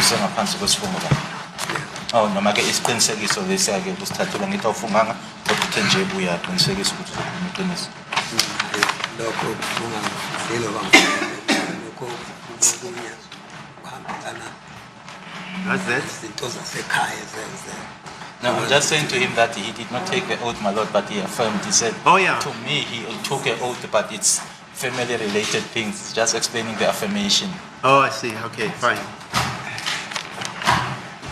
usengaphansi kwesifungo la. Oh noma ke isiqinisekiso lesiyake kusithathela ngithi awufunganga kodwa uthe nje uyaqinisekisa ukuthi uzokhuluma iqiniso. Lokho kufunga ngelo lokho kubunya kuhambelana. What's that? Izinto zasekhaya zenze. No, I'm just saying to him that he did not take the oath, my Lord, but he affirmed. He said, Oh, yeah. To me, he took an oath, but it's family-related things. It's just explaining the affirmation. Oh, I see. Okay, fine.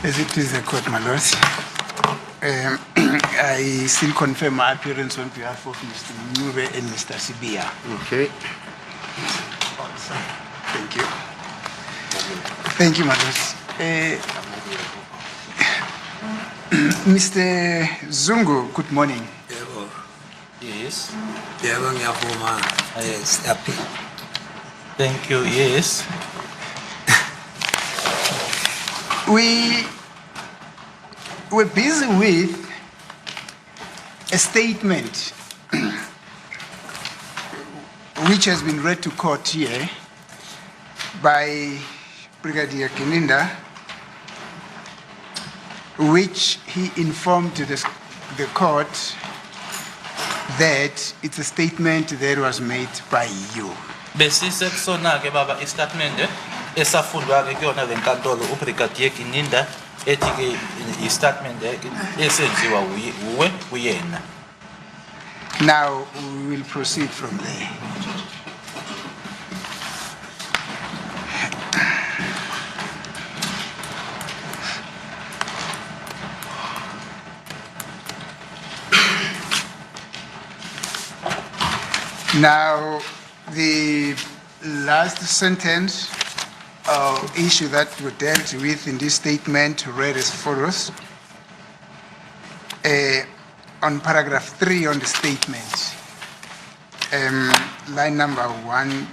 As it is a court, my Lord, I still confirm my appearance on behalf of Mr. Mube and Mr. Sibia. Okay. Thank you. Thank you, my Lord. Mr. Zungu, good morning. Yebo. Yes. Yebo ngiyavuma. Yes, happy. Thank you. Yes. We were busy with a statement which has been read to court here by Brigadier Kininda, which he informed the court that it's a statement that was made by you. Besise kusona ke baba istatement esafundwa ke kuyona lenkantolo uBrigadier Kininda ethi ke istatement esenziwa uyena. Now we will proceed from there. Now, the last sentence or issue that we dealt with in this statement read as follows. On paragraph 3 on the statement, line number 1,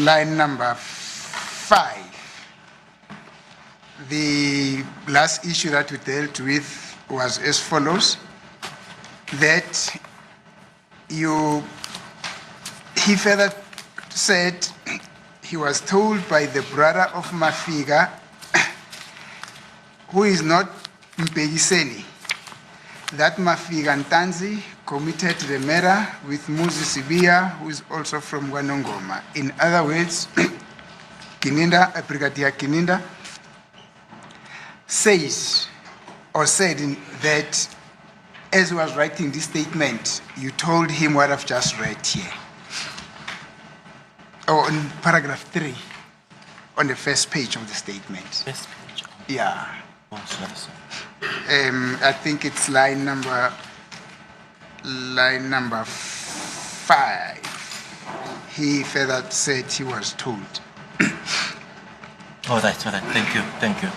line number 5. The last issue that we dealt with was as follows, that he further said he was told by the brother of Mafiga, who is not Mpekiseni, that Mafiga Ntanzi committed the murder with Muzi Sibia, who is also from Wanongoma. In other words, Kininda, Brigadier Kininda, says or said that as he was writing this statement, you told him what I've just read here. Or in paragraph 3, on the first page of the statement. First page. Yeah. Oh, sorry. I think it's line number 5. He further said he was told. All right. Thank you.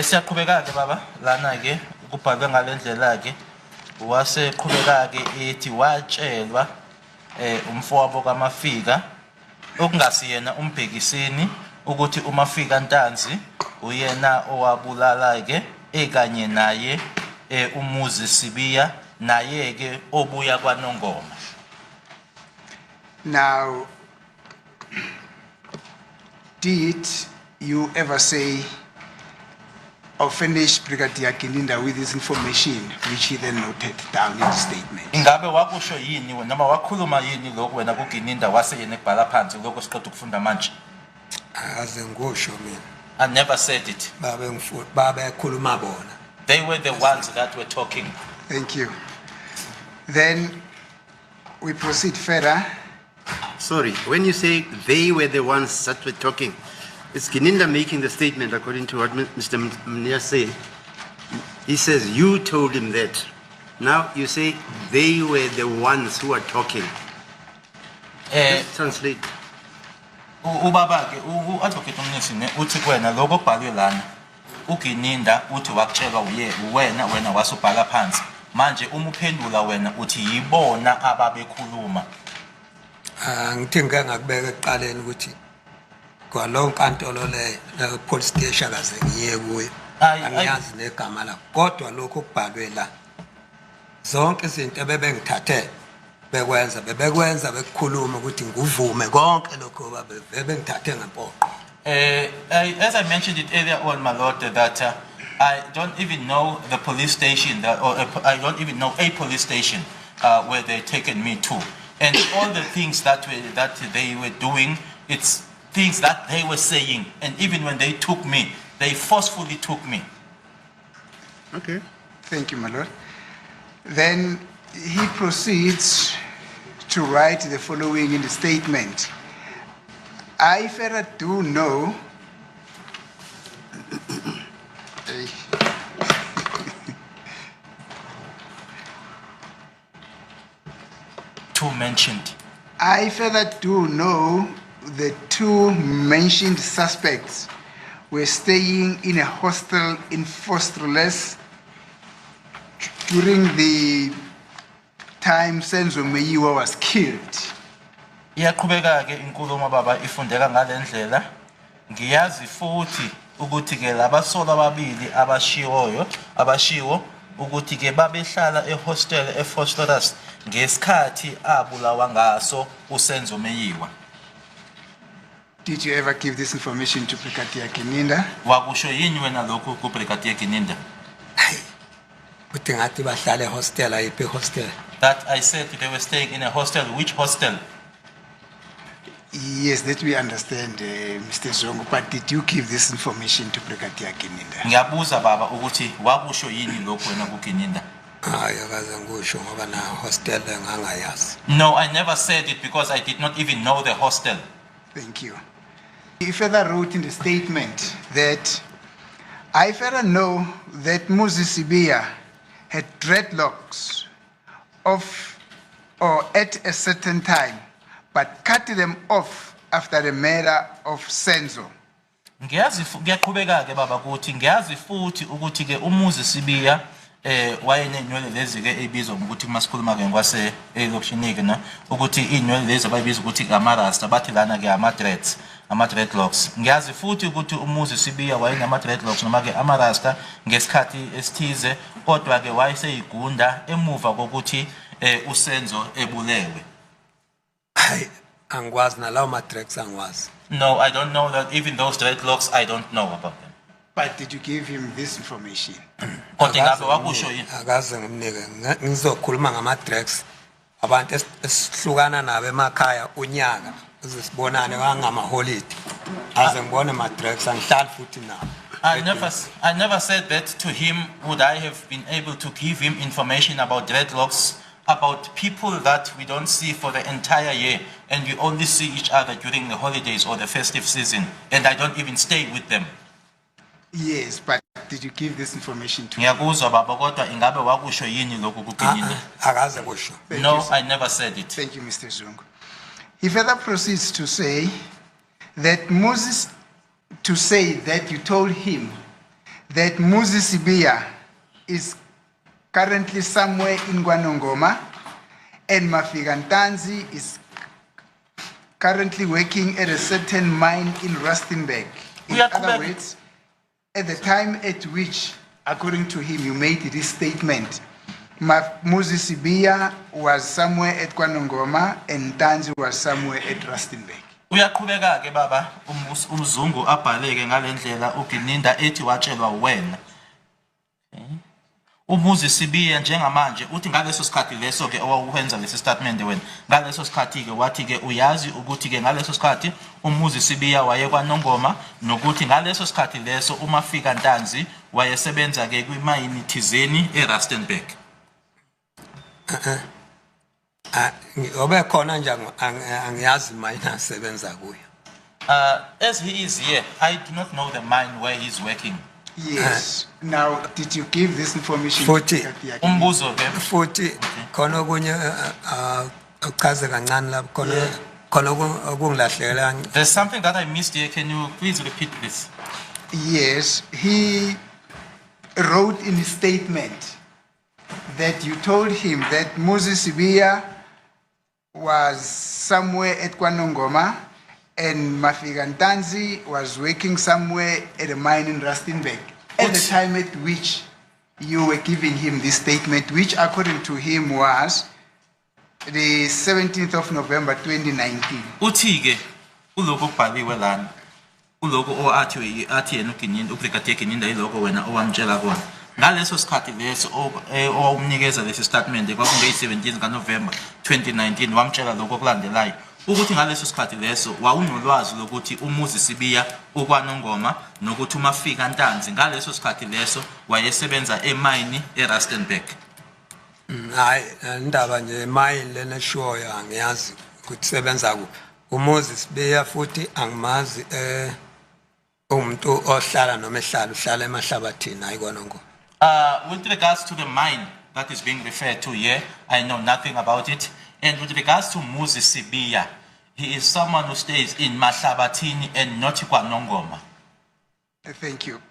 Siyaqhubeka ke baba lana ke kubhalwe ngalendlela ke wase qhubeka ke ethi watshelwa umfowabo kaMafika okungasiyena umbhekiseni ukuthi uMafika Ntanzi uyena owabulala ke ekanye naye umuzi Sibiya naye ke obuya kwaNongoma. Now, did you ever say or finish Brigadier Kininda with this information, which he then noted down in the statement? Ingabe wakusho yini wena noma wakhuluma yini lokho wena kuGininda waseyena ekubhala phansi lokho siqeda ukufunda manje? Aze ngosho mina. I never said it. Babe khuluma bona. They were the ones that were talking. Thank you. Then we proceed further. Sorry, when you say they were the ones that were talking, it's Kininda making the statement according to what Mr. Mnia said. He says, you told him that. Now you say they were the ones who are talking. Let's translate. Ubaba ke uadvocate umnisine uthi kwena lokho kubhalwe lana uGininda uthi wakutshelwa wena wasubhala phansi manje uma uphendula wena uthi yibona ababekhuluma. Ngithe ngakubeka eqaleni ukuthi kwalo nkantolo le police station kaze ngiye kuyo angiyazi negama la kodwa lokho kubhalwe la zonke izinto ebebengithathe bekwenza bekukhuluma ukuthi nguvume konke lokho bebengithathe ngempoqo. As I mentioned it earlier on, my lord, that I don't even know the police station, I don't even know a police station where they taken me to, and all the things that they were doing, it's things that they were saying, and even when they took me, they forcefully took me. Okay. Thank you, my lord. Then he proceeds to write the following in the statement. I further do know Two mentioned. I further do know the two mentioned suspects were staying in a hostel in Fosterless during the time Senzo Meyiwa was killed. Iyaqhubeka ke inkulumo baba ifundeka ngalendlela. Ngiyazi futhi ukuthi ke labasola ababili abashiwo ukuthi ke babehlala ehostel eFosterus ngesikhathi abulawa ngaso uSenzo Meyiwa. Did you ever give this information to Brigadier Kininda? Wakusho yini wena lokho ku Brigadier Kininda? Uthi ngathi bahlala ehostel ayiphi hostel? That I said they were staying in a hostel. Which hostel? Yes, that we understand, Mr. Zongo, but did you give this information to Brigadier Kininda? Ngiyabuza baba ukuthi wakusho yini lokho wena ku Kininda? Hayi akaze ngisho ngoba na hostel engangayazi. No, I never said it because I did not even know the hostel. Thank you. He further wrote in the statement that I further know that Moses Sibia had dreadlocks off or at a certain time, but cut them off after the murder of Senzo. Ngiyazi ngiyaqhubeka ke baba ukuthi ngiyazi futhi ukuthi ke umuzi Sibiya wayenenywele lezi ke ebizwa ukuthi masikhuluma ke ngwase elokishini ke na ukuthi inywele lezi abayibiza ukuthi amarasta bathi lana ke ama dreadlocks. Ngiyazi futhi ukuthi umuzi Sibiya wayenama dreadlocks noma ke amarasta ngesikhathi esithize kodwa ke wayeseyigunda emuva kokuthi uSenzo ebulewe. Hayi angikwazi nalawo ma-tracks angikwazi. No, I don't know that. Even those dreadlocks, I don't know about them. But did you give him this information? Kodwa ngabe wakusho yini? Akaze ngimnike ngizokhuluma ngama-tracks abantu esihlukana nabo emakhaya unyaka uze sibonane kangamaholide aze ngibone ma-tracks angihlali futhi nabo. I never said that to him. Would I have been able to give him information about dreadlocks, about people that we don't see for the entire year, and we only see each other during the holidays or the festive season, and I don't even stay with them? Yes, but did you give this information to him? Ngiyakuzwa baba kodwa ingabe wakusho yini lokho ku Kininda? Akaze kusho. No, I never said it. Thank you, Mr. Zungu. He further proceeds to say that you told him that Moses Sibia is currently somewhere in Gwanongoma and Mafigantanzi is currently working at a certain mine in Rustenburg. In other words, at the time at which, according to him, you made this statement, Moses Sibia was somewhere at Gwanongoma and Tanzi was somewhere at Rustenburg. Uyaqhubeka ke baba umzungu abhaleke ngalendlela uKininda ethi watshelwa wena. Umuzi Sibiya njengamanje uthi ngaleso sikhathi leso ke owakwenza lesi statement wena ngaleso sikhathi ke wathi ke uyazi ukuthi ke ngaleso sikhathi umuzi Sibiya waye kwaNongoma nokuthi ngaleso sikhathi leso umafika Ntanzi wayesebenza ke kwimayini thizeni eRustenburg. Obe khona nje angiyazi mayini asebenza kuyo. As he is here, I do not know the mine where he's working. Yes. Now, did you give this information? Umbuzo ke Futhi khona okunye uchaze kancane lapho khona okungilahlekela. there's something that I missed here. Can you please repeat this? Yes, he wrote in his statement that you told him that Moses Sibia was somewhere at Kwanongoma and Mafigantanzi was working somewhere at a mine in Rustenburg at the time at which you were giving him this statement, which according to him was the 17th of November 2019. Uthi ke uloko kubhaliwe lana ulogo athi yena uGininda uBrigadier Gininda yilogo wena owamtshela kona ngaleso sikhathi leso owumnikeza lesi statement kwakunge 17 kaNovember 2019 wamtshela lokho okulandelayo ukuthi ngaleso sikhathi leso wawunolwazi lokuthi umuzi Sibiya ukwaNongoma nokuthi umafika Ntanzi ngaleso sikhathi leso wayesebenza emine eRustenburg. Hayi indaba nje mine lena sure angiyazi ukuthi sebenza ku umuzi Sibiya futhi angimazi umuntu ohlala noma uhlala emahlabathini ayikona. With regards to the mine that is being referred to here, I know nothing about it. And with regards to Muzi Sibiya, he is someone who stays in Mahlabathini and not KwaNongoma. Thank you.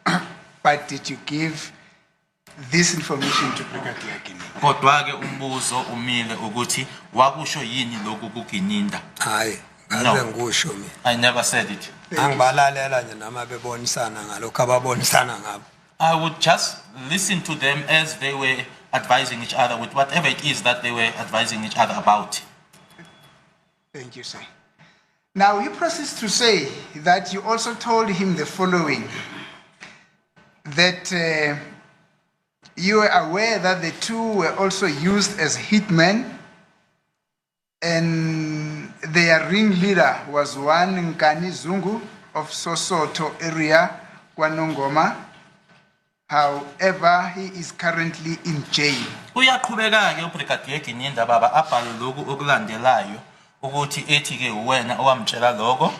But did you give this information to Brigadier Gininda? Kodwa-ke umbuzo umile ukuthi wakusho yini lokhu kuGininda? Hayi, ngaze ngisho mina. I never said it. Angibalalela nje nama bebonisana ngalokho ababonisana ngabo. I would just listen to them as they were advising each other with whatever it is that they were advising each other about. Thank you, sir. Now he proceeds to say that you also told him the following, that you were aware that the two were also used as hitmen, and their ringleader was one Nkani Zungu of Sosoto area, KwaNongoma. However, he is currently in jail. Uyaqhubeka-ke uBrigadier Gininda baba abhale lokhu okulandelayo ukuthi ethi-ke wena owamtshela lokho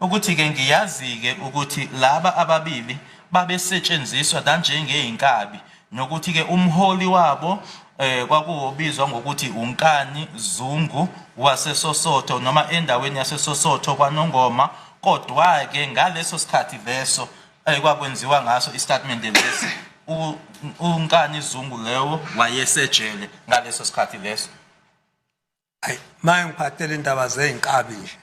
ukuthi-ke ngiyazi-ke ukuthi laba ababili babesetshenziswa kanjengey'nkabi nokuthi-ke umholi wabo kwakuwobizwa ngokuthi uNkani Zungu waseSosotho noma endaweni yaseSosotho KwaNongoma. Kodwa-ke ngaleso sikhathi leso kwakwenziwa ngaso istatement lesi uNkani Zungu leyo wayesejele ngaleso sikhathi leso. Hayi manje ngiphathele indaba zeinkabi nje.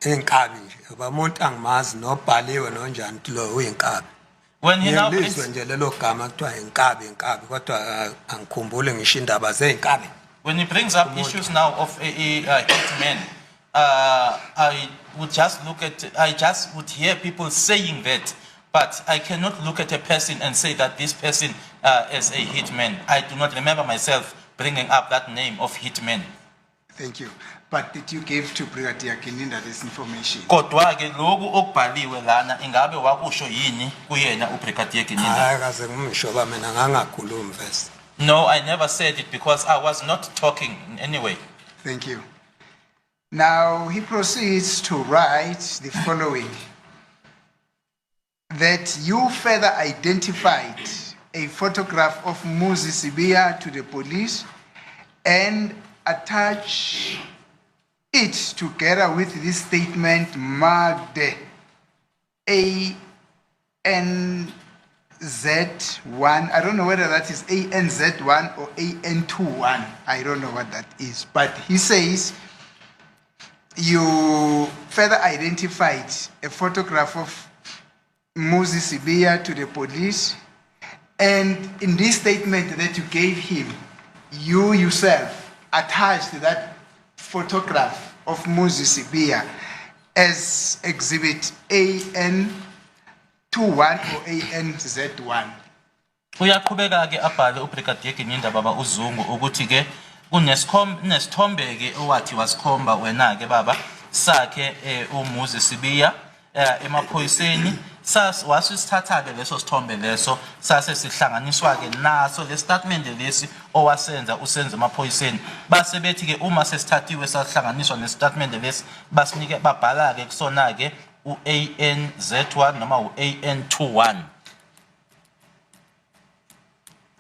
Inkabi nje abamuntu angimazi nobhaliwe nonjani lo uyinkabi. When he now brings nje lelo gama kuthiwa inkabi kodwa angikhumbule ngisho indaba zeinkabi. When he brings up issues now of hitmen, I would just would hear people saying that, but I cannot look at a person and say that this person is a hitman. I do not remember myself bringing up that name of hitman. Thank you. But did you give to Brigadier Gininda this information? Kodwa-ke lokhu okubhaliwe lana ingabe wakusho yini kuyena uBrigadier Gininda? Hayi kaze ngisho ba mina ngangakhulumi first. No, I never said it because I was not talking in any way. Thank you. Now he proceeds to write the following, that you further identified a photograph of Muzi Sibiya to the police and attach it together with this statement marked ANZ1. I don't know whether that is ANZ1 or AN21. I don't know what that is. But he says you further identified a photograph of Muzi Sibiya to the police, and in this statement that you gave him, you yourself attached that photograph of Muzi Sibiya as exhibit AN21 or ANZ1. Uyaqhubeka-ke abhale uBrigadier Gininda baba uZungu ukuthi-ke kunesithombe-ke owathi wasikhomba wena-ke baba sakhe uMuzi Sibiya emaphoyiseni wasisithatha-ke leso sithombe leso sase sihlanganiswa-ke naso le statement lesi owasenza usenza emaphoyiseni base bethi-ke uma sesithathiwe sahlanganiswa nestatement lesi basinike babhala-ke kusona-ke u-ANZ1 noma u-AN21.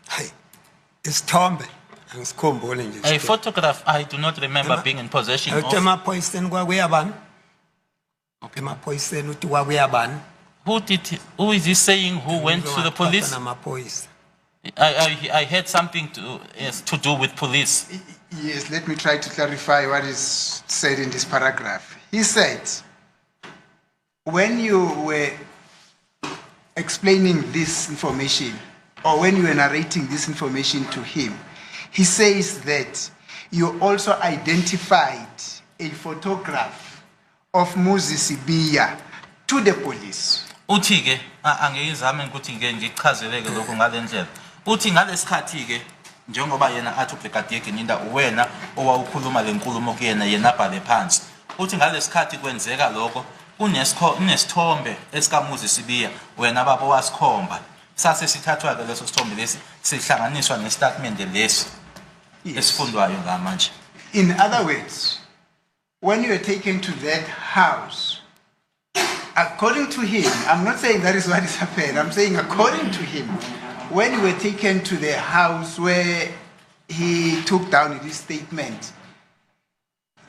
Hayi isithombe angisikhumbuli nje. A photograph I do not remember being in possession of. Emaphoyiseni kwakuyabani? Emaphoyiseni uthi kwakuyabani? Who is he saying who went to the police? I heard something to do with police. Yes, let me try to clarify what is said in this paragraph. He said, when you were explaining this information, or when you were narrating this information to him, he says that you also identified a photograph of Muzi Sibiya to the police. Uthi ke angiyizame ukuthi ngeke ngichazeleke lokho ngalendlela. Uthi ngalesikhathi ke njengoba yena athi uBrigadier Gininda uwena owawukhuluma lenkulumo kuyena yena abhale phansi. Uthi ngalesikhathi kwenzeka lokho unesithombe esikamuzi Sibiya wena baba wasikhomba. Sase sithathwa ke leso sithombe lesi sihlanganiswa nestatement lesi esifundwayo ngamanje. In other words, when you were taken to that house, according to him, I'm not saying that is what has happened, I'm saying according to him, when you were taken to the house where he took down his statement,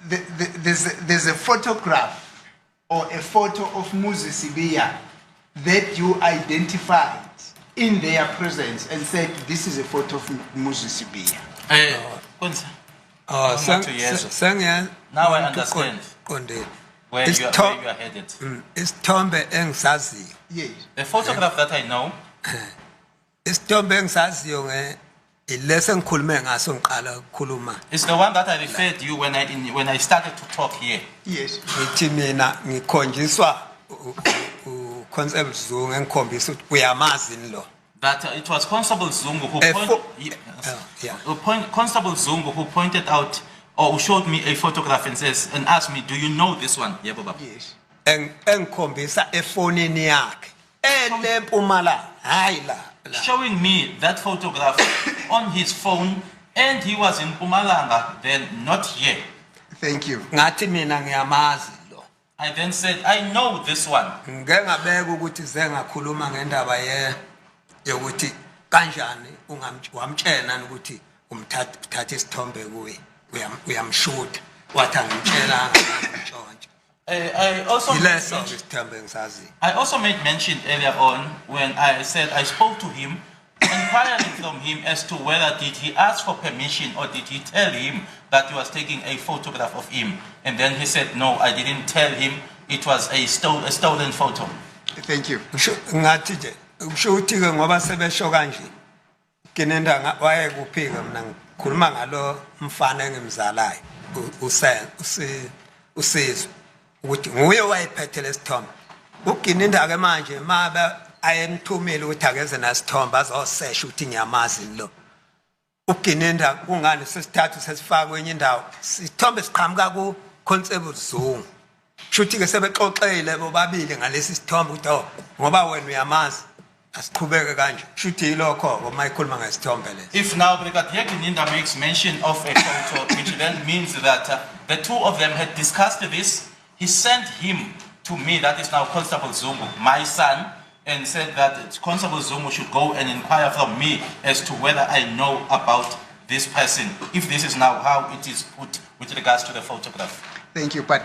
there's a photograph or a photo of Muzi Sibiya that you identified in their presence and said, this is a photo of Muzi Sibiya. Now I understand where you are headed. Isithombe engisaziyo. Yes. The photograph that I know. Isithombe engisaziyo ilese ngikhulume ngaso ngiqala ukukhuluma. It's the one that I referred to you when I started to talk here. Yes. Ngithi mina ngikhonjiswa uConstable Zungu engikhombisa ukuthi uyamazi lo. That it was Constable Zungu Constable Zungu who pointed out or showed me a photograph and asked me, do you know this one? Yeah, Baba. Yes. Engikhombisa efonini yakhe. Elempumalanga hayi la. Showing me that photograph on his phone, and he was in Mpumalanga then, not here. Thank you. Ngathi mina ngiyamazi lo. I then said, I know this one. Ngeke ngabeka ukuthi zengakhuluma ngendaba yokuthi kanjani wamtshena ukuthi umthatha isithombe kuye uyamshuta wathi angimtshelanga ntshontsho. I also made mention earlier on when I said I spoke to him, inquiring from him as to whether did he ask for permission or did he tell him that he was taking a photograph of him. And then he said, no, I didn't tell him. It was a stolen photo. Thank you. Ngathi nje usho ukuthi ke ngoba sebesho kanje Gininda wayekuphika mina ngikhuluma ngalo mfana engimzalayo usizwe ukuthi nguye wayephethe lesithombe. UGininda ke manje mabe ayemthumile ukuthi akeze nasithombe azosesha ukuthi ngiyamazi lo. UGininda kungani sesithathu sesifaka kwenye indawo isithombe siqhamuka ku Constable Zungu. Shuthi ke sebexoxele bobabili ngalesi sithombe ukuthi ngoba wena uyamazi asiqhubeke kanje. Shuthi ilokho ngomayikhuluma ngesithombe lesi. If now Brigadier Gininda makes mention of a photo, which then means that the two of them had discussed this, he sent him to me, that is now Constable Zungu, my son, and said that Constable Zungu should go and inquire from me as to whether I know about this person, if this is now how it is put with regards to the photograph. Thank you, but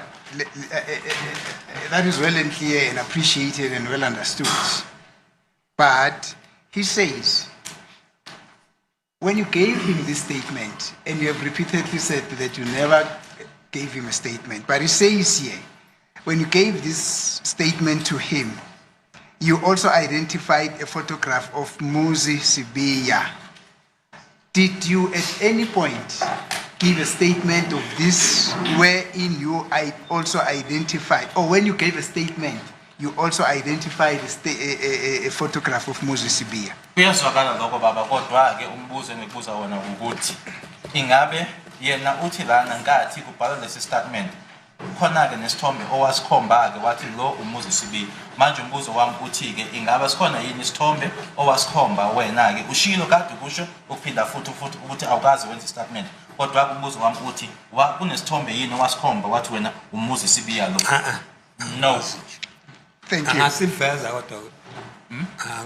that is well and clear and appreciated and well understood. But he says, when you gave him this statement, and you have repeatedly said that you never gave him a statement, but he says here, when you gave this statement to him, you also identified a photograph of Muzi Sibiya. Did you at any point give a statement of this wherein you also identified, or when you gave a statement, you also identified a photograph of Muzi Sibiya? Kuyazwakala lokho baba, kodwa ke umbuzo engibuza wona ukuthi ingabe yena uthi lana ngathi kubhala lesi statement khona ke nesithombe owasikhomba ke wathi lo uMuzi Sibiya. Manje umbuzo wami uthi ke ingaba sikhona yini isithombe owasikhomba wena ke ushilo kade kusho ukuphinda futhi ukuthi awukazi wenza statement, kodwa umbuzo wami uthi kunesithombe yini owasikhomba wathi wena uMuzi Sibiya lo? No. Thank you. Ngasiveza kodwa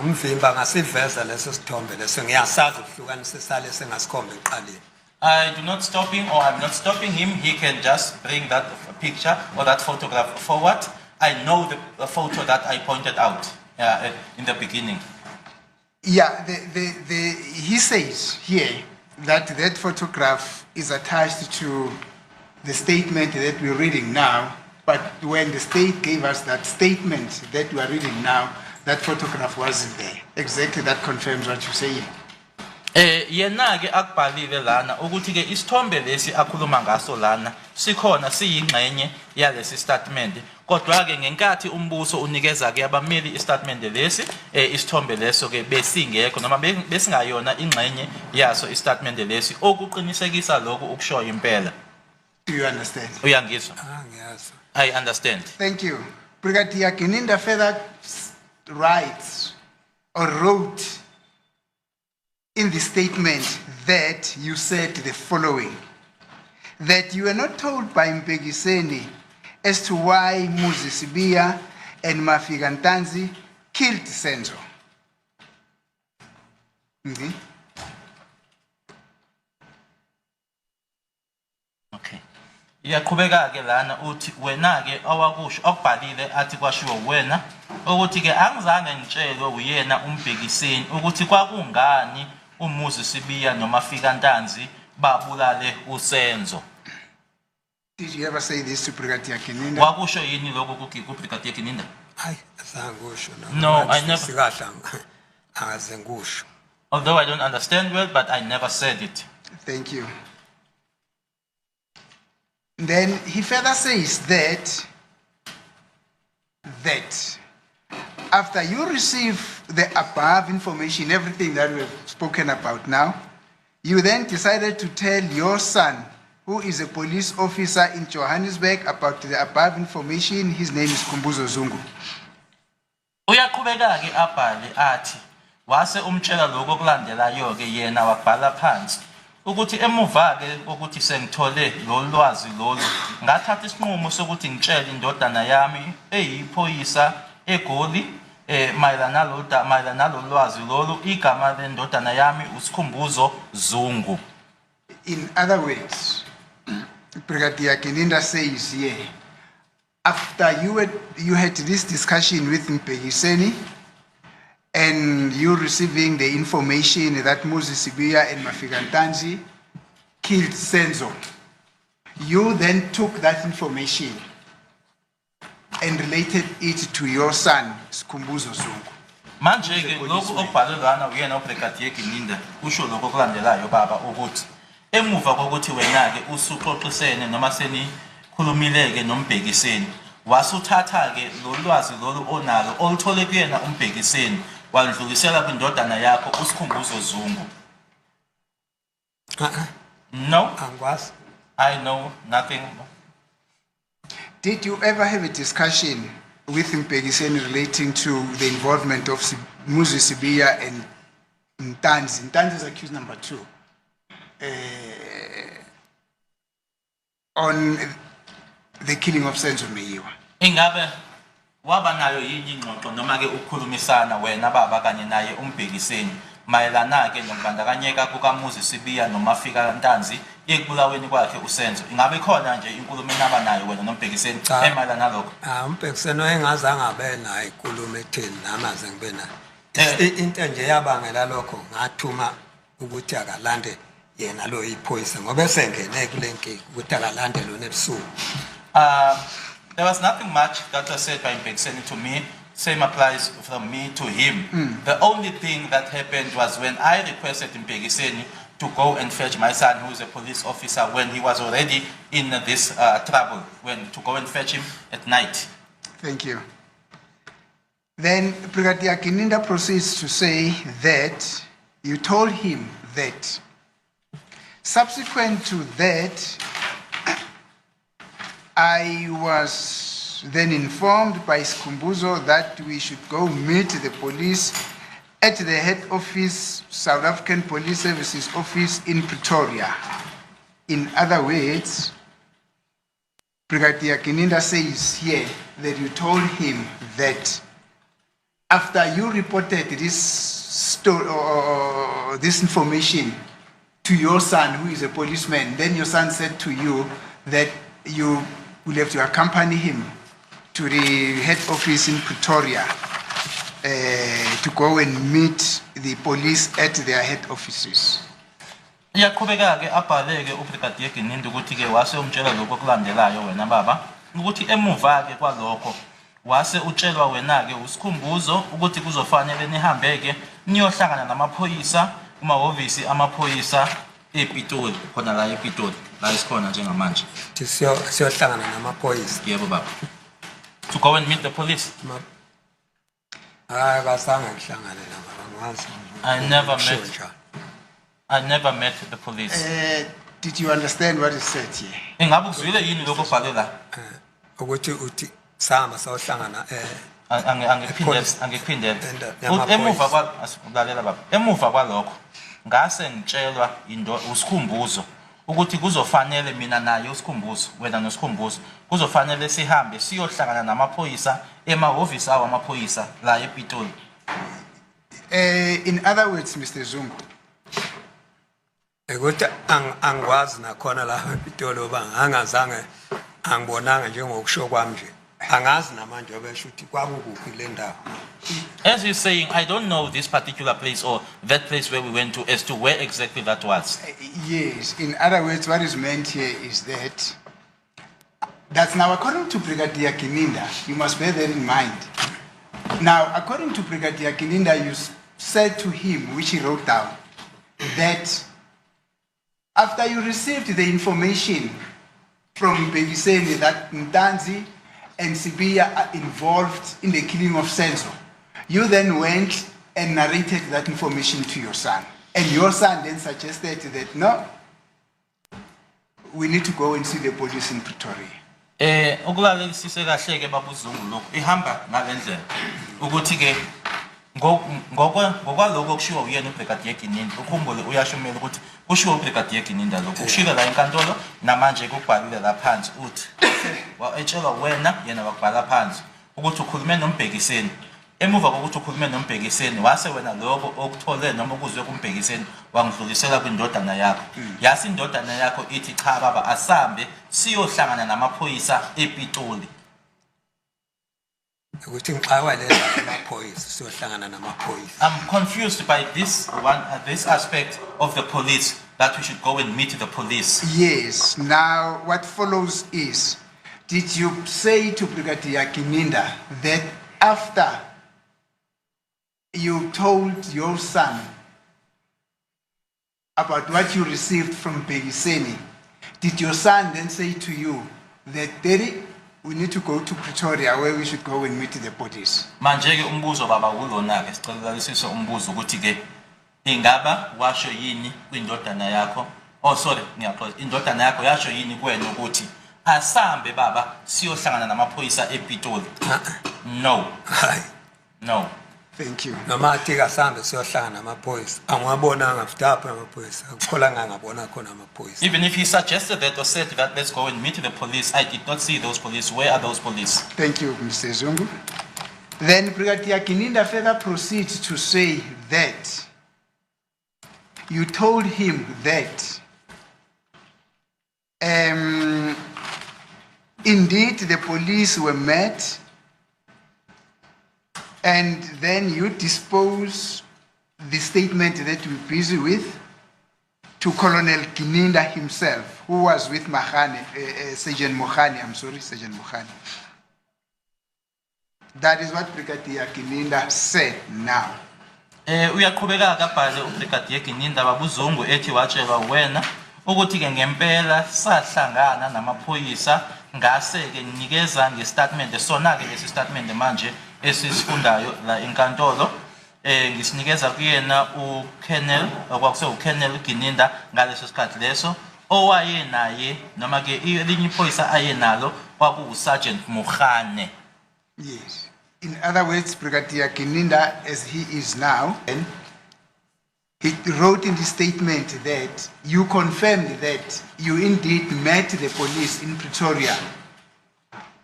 ngimvimba ngasiveza leso sithombe leso ngiyasazi ukuhlukanisa sale sengasikhomba eqaleni. I do not stop him, or I'm not stopping him. He can just bring that picture or that photograph forward. I know the photo that I pointed out in the beginning. Yeah, he says here that that photograph is attached to the statement that we're reading now, but when the state gave us that statement that we are reading now, that photograph wasn't there. Exactly, that confirms what you're saying. Yena ke akubhalile lana ukuthi ke isithombe lesi akhuluma ngaso lana sikhona siyingxenye yalesi statement, kodwa ke ngenkathi umbuso unikeza ke abameli istatement lesi isithombe leso ke besingekho noma besingayona ingxenye yaso istatement lesi okuqinisekisa lokho ukushoyo impela. Do you understand? Uyangizwa? Ngiyazi. I understand. Thank you. Brigadier Kininda further writes or wrote in the statement that you said the following, that you were not told by Mpegiseni as to why Moses Sibiya and Mafika Ntanzi killed Senzo. Okay. Okay. Iyaqhubeka ke lana uthi wena ke awakusho okubhalile athi kwashiwo wena ukuthi ke angizange ngitshelwe uyena uMbhekiseni ukuthi kwakungani uMoses Sibiya noMafika Ntanzi babulale uSenzo. Did you ever say this to Brigadier Kininda? Wakusho yini lokho kuBrigadier Kininda? Hayi azange usho No, I never. Sikahla akaze ngisho. Although I don't understand well, but I never said it. Thank you. Then he further says that after you receive the above information, everything that we've spoken about now, you then decided to tell your son, who is a police officer in Johannesburg, about the above information. His name is Kumbuzo Zungu. Uyaqhubeka ke abhale athi wase umtshela lokho kulandelayo ke yena wabhala phansi ukuthi emuva ke ukuthi sengithole lo lwazi lolu ngathatha isinqumo sokuthi ngitshele indodana yami eyiphoyisa eGoli mayelana lo lwazi lolu igama lendodana yami uSikhumbuzo Zungu. In other words, Brigadier Kininda says here, after you had this discussion with Mpegiseni and you receiving the information that Moses Sibiya and Mafika Ntanzi killed Senzo, you then took that information and related it to your son, Sikhumbuzo Zungu. Manje ke lokho okubhalwe lana uyena uBrigadier Kininda usho lokho kulandelayo baba ukuthi emuva kokuthi wena ke usuxoxisene noma senikhulumileke noMbhekiseni wasuthatha ke lo lwazi lolu onalo oluthole kuyena uMbhekiseni waludlulisela kwindodana yakho uSikhumbuzo Zungu. No, Angikwazi. I know nothing. Did you ever have a discussion with Mpegiseni relating to the involvement of Moses Sibiya and Ntanzi? Ntanzi is accused number 2. On the killing of Senzo Meyiwa. Ingabe waba nayo yini ingxoxo noma ke ukukhulumisana wena baba kanye naye uMbhekiseni mayelana ke nombandakanyeka kukaMoses Sibiya noMafika Ntanzi ekubulaweni kwakhe uSenzo? Ingabe khona nje inkulumo enaba nayo wena noMbhekiseni emayelana lokho? uMbhekiseni engazange abe nayo inkulumo etheni namaze ngibe nayo. Into nje yabangela lokho ngathuma ukuthi akalande yena lo iphoyisa ngoba esengene kulenkingi ukuthi akalande lona ebusuku. There was nothing much that was said by Mpegiseni to me. Same applies from me to him. The only thing that happened was when I requested Mpegiseni to go and fetch my son, who is a police officer, when he was already in this trouble, to go and fetch him at night. Thank you. Then Brigadier Kininda proceeds to say that you told him that subsequent to that, I was then informed by Sikhumbuzo that we should go meet the police at the head office, South African Police Services office in Pretoria. In other words, Brigadier Kininda says here that you told him that after you reported this information to your son, who is a policeman, then your son said to you that you will have to accompany him to the head office in Pretoria to go and meet the police at their head offices. Iyaqhubeka ke abhaleke uBrigadier Kininda ukuthi ke wase umtshela lokho kulandelayo wena baba ukuthi emuva ke kwalokho wase utshelwa wena ke uSikhumbuzo ukuthi kuzofanele nihambe ke niyohlangana namaphoyisa kumahhovisi amaphoyisa ePitoli khona la ePitoli la isikhona njengamanje. Siyohlangana namaphoyisa. Yebo baba. to go and meet the police? Hayi kasanga ngihlangane nabo angazi. I never met the police. Did you understand what is said here? Ingabe uzwile yini lokho obhalwe la? Ukuthi uthi sahamba sayohlangana Angiphindele. Yamaphoyisa. Emuva kwalalela baba. Emuva kwalokho ngase ngitshelwa usikhumbuzo ukuthi kuzofanele mina naye usikhumbuzo wena nosikhumbuzo kuzofanele sihambe siyohlangana namaphoyisa emahhovisi awo amaphoyisa la ePitoli. In other words, Mr. Zungu, ukuthi angikwazi nakhona la ePitoli oba angazange angibonanga njengokusho kwami nje angazi namanje obesho ukuthi kwakukuphi le ndawo. As you're saying, I don't know this particular place or that place where we went to as to where exactly that was. yes, in other words, what is meant here is that's now according to Brigadier Kininda, you must bear that in mind. Now, according to Brigadier Kininda, you said to him, which he wrote down, that after you received the information from Begiseni that Ntanzi and Sibia are involved in the killing of Senzo, you then went and narrated that information to your son. And your son then suggested that, no, we need to go and see the police in Pretoria. Ukulalelisise kahle ke babuzungu lokho ihamba ngalendlela ukuthi ke ngokwaloko kushiwo uyena uBrigadier Kininda ukhumbule uyashumela ukuthi kushiwo uBrigadier Kininda lokho ushila la enkantolo namanje kubhalile la phansi uthi waetshelwa wena yena wakubhala phansi ukuthi ukhulume noMbhekiseni emuva kokuthi ukhulume noMbhekiseni wase wena lokho okuthole noma ukuzwe kuMbhekiseni wangidlulisela kwindodana yakho yasi indodana yakho ithi cha baba asambe siyohlangana namaphoyisa ePitoli ukuthi ngiqhawa le amaphoyisa siyohlangana namaphoyisa. I'm confused by this aspect of the police that we should go and meet the police. Yes, now what follows is, did you say to Brigadier Kininda that after you told your son about what you received from Begiseni, did your son then say to you that, Daddy, we need to go to Pretoria where we should go and meet the police? Manje ke umbuzo baba kulona ke sicela umbuzo ukuthi ke ingaba washo yini kwindodana yakho sorry ngiyaxoxa indodana yakho yasho yini kuwena ukuthi asambe baba siyohlangana namaphoyisa ePitoli? No. No. Thank you. Noma athi kasambe siyohlangana namaphoyisa angwabonanga futapha amaphoyisa akukholanga ngabona khona amaphoyisa. Even if he suggested that or said that let's go and meet the police, I did not see those police. Where are those police? Thank you, Mr. Zungu. Then Brigadier Kininda further proceeds to say that you told him that indeed the police were met and then you dispose the statement that we're busy with to Colonel Kininda himself, who was with Sergeant Mohani. That is what Brigadier Kininda said now. Uyaqhubeka kabhale uBrigadier Kininda babuzungu ethi watshelwa wena ukuthi ke ngempela sahlangana namaphoyisa ngase ke nikeza ngestatement sona ke lesi statement manje esisifundayo la enkantolo ngisinikeza kuyena uKolonel okwakuse uKolonel Kininda ngaleso sikhathi leso owaye naye noma ke elinye iphoyisa ayenalo kwaku Sergeant Mohane. Yes. In other words, Brigadier Kininda, as he is now, and he wrote in the statement that you confirmed that you indeed met the police in Pretoria.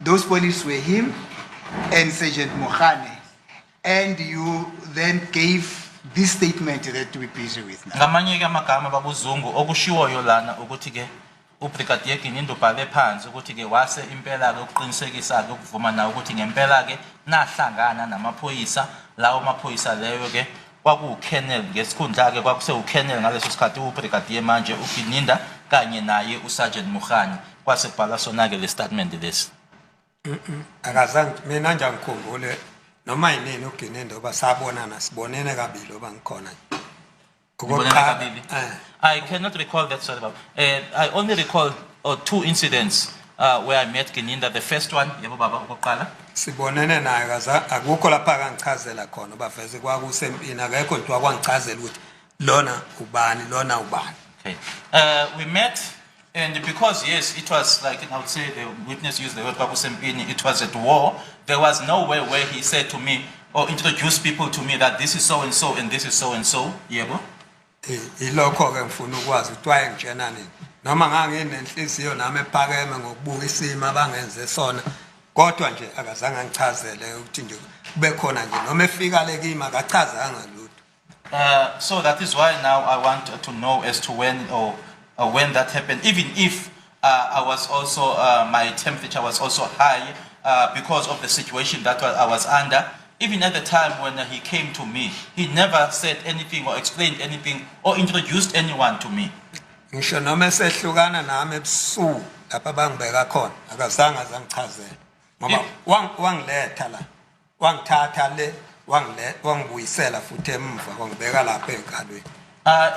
Those police were him and Sergeant Mohane, and you then gave this statement that we're busy with now. Ngamanye ke amagama babuzungu okushiwoyo lana ukuthi ke uBrigadier Kininda ubhale phansi ukuthi ke wase impela ke ukuqinisekisa ke ukuvuma nawe ukuthi ngempela ke nahlangana namaphoyisa lawo maphoyisa leyo ke kwaku Colonel ngesikhundla ke kwakuse uKolonel ngaleso sikhathi uBrigadier manje uKininda kanye naye uSergeant Mohane kwase kubhala sona ke le statement lesi. Akazange mina nje ngikhumbule noma yini uKininda oba sabonana sibonene kabili oba ngikhona. I cannot recall that, sorry. I only recall two incidents where I met Gininda, the first one, yebo baba okokuqala. Sibonene naye kaza akukho lapha kangichazela khona baveze kwakusempini akekho nje wakwangichazela ukuthi lona ubani. Okay. We met, and because yes, it was like I would say the witness used the word kwakusempini, it was at war. There was no way where he said to me or introduced people to me that this is so and so and this is so and so. Yebo. Ilokho ke ngifuna ukwazi ukuthi wayengitshena nini noma nganginenhliziyo nami ephakeme ngokubuka isimo abangenze sona kodwa nje akazange angichazele ukuthi nje kube khona nje noma efika le kimi akachazanga lutho. So that is why now I want to know as to when or when that happened, even if I was also my temperature was also high because of the situation that I was under. Even at the time when he came to me, he never said anything or explained anything or introduced anyone to me. Ngisho noma esehlukana nami ebusuku lapha bangibeka khona akazange azangichazela ngoba wangiletha la wangithatha le wangibuyisela futhi emva wangibeka lapha enkalweni.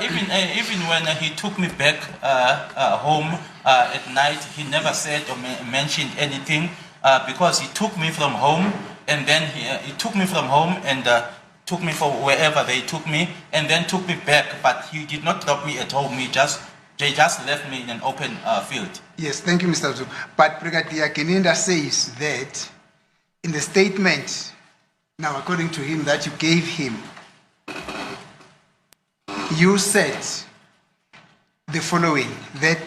Even when he took me back home at night, he never said or mentioned anything because he took me from home. And then he took me from home and took me for wherever they took me, and then took me back. But he did not drop me at home. They just left me in an open field. Yes, thank you, Mr. Zulu. But Brigadier Gininda says that in the statement, now according to him, that you gave him, you said the following, that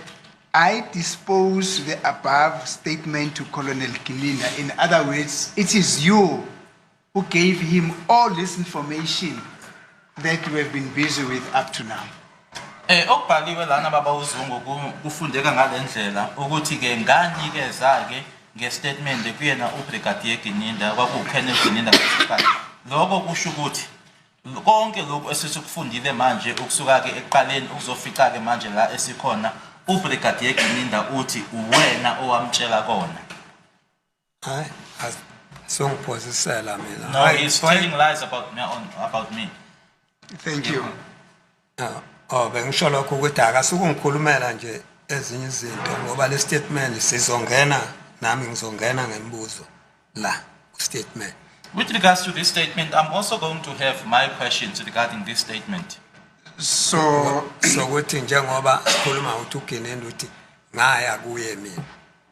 I dispose the above statement to Colonel Gininda. In other words, it is you who gave him all this information that you have been busy with up to now. Okubhaliwe lana baba uZungu kufundeka ngalendlela ukuthi ke nganikeza ke ngestatement kuyena uBrigadier Gininda kwakuKolonel Gininda ngesikhathi. Lokho kusho ukuthi konke lokho esesikufundile manje ukusuka ke eqaleni ukuzofica ke manje la esikhona uBrigadier Gininda uthi uwena owamtshela kona. Hayi songiphosisela mina. No, he's telling lies about me. Thank you. Bengisho lokho ukuthi akasukungikhulumela nje ezinye izinto ngoba le statement sizongena nami ngizongena ngemibuzo la statement. With regards to this statement, I'm also going to have my questions regarding this statement. So ukuthi njengoba sikhuluma ukuthi uGininda uthi ngaya kuye mina.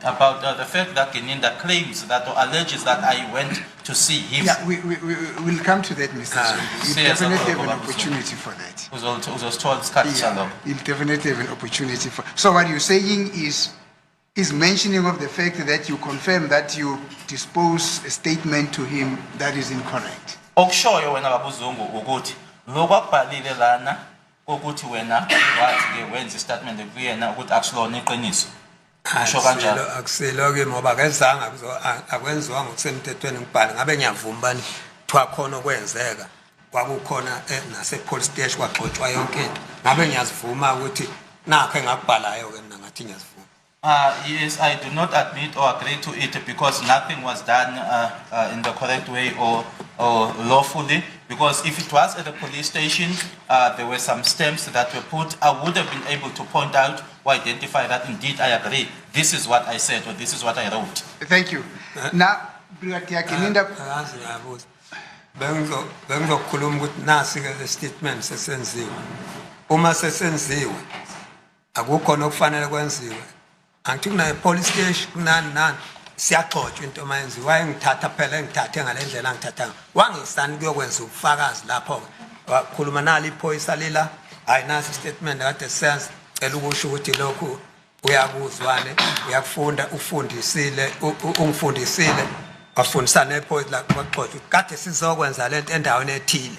About the fact that Gininda claims that or alleges that I went to see him. yeah, we will come to that, Mr. Zulu. You definitely have an opportunity for that. You'll definitely have an opportunity for. So what you're saying is mentioning of the fact that you confirm that you dispose a statement to him that is incorrect. Okushoyo wena babuzungu ukuthi lokwabhalile lana ukuthi wena wathi ke wenza istatement kuyena ukuthi akusilona iqiniso. Usho kanjalo. Akusilo ke ngoba kezange akwenziwa ngokusemthethweni ngibhale ngabe ngiyavuma bani thwa khona okwenzeka kwakukhona nase police station kwaxoxwa yonke into ngabe ngiyazivuma ukuthi nakho engakubhalayo ke mina ngathi ngiyazivuma. Yes, I do not admit or agree to it because nothing was done in the correct way or lawfully. Because if it was at the police station, there were some stamps that were put, I would have been able to point out or identify that indeed I agree. This is what I said or this is what I wrote. Thank you. Now, Brigadier Gininda. Bengizokhuluma ukuthi nasi ke statement sesenziwe. Uma sesenziwe akukhona okufanele kwenziwe. Angithi kuna police station kunani siyaxoxa into mayenziwe wayengithatha phela ngithathe ngalendlela ngithatha wangisani kuyokwenza ubufakazi lapho wakhuluma nali iphoyisa lila hayi nasi statement kade sense cela ukusho ukuthi lokho uyakuzwane uyakufunda ufundisile ungifundisile wafundisa nephoyisa la kwaxoxa kade sizokwenza lento endaweni ethile.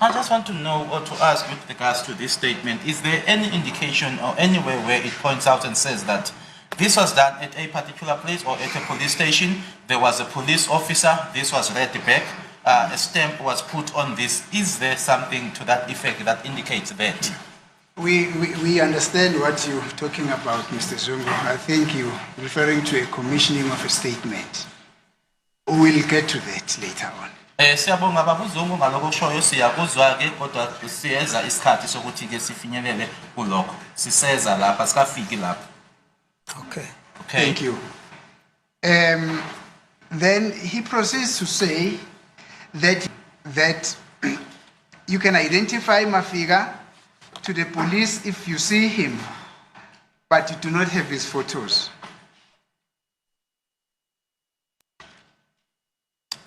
I just want to know or to ask with regards to this statement, is there any indication or anywhere where it points out and says that this was done at a particular place or at a police station, there was a police officer, this was read back, a stamp was put on this. Is there something to that effect that indicates that? We understand what you're talking about, Mr. Zungu. I think you're referring to a commissioning of a statement. We'll get to that later on. Siyabonga babuzungu ngaloko kushoyo siyakuzwa ke kodwa siyeza isikhathi sokuthi ke sifinyelele kuloko siseza lapha sikafiki lapha. Okay. Okay. Thank you. Then he proceeds to say that you can identify Mafiga to the police if you see him, but you do not have his photos.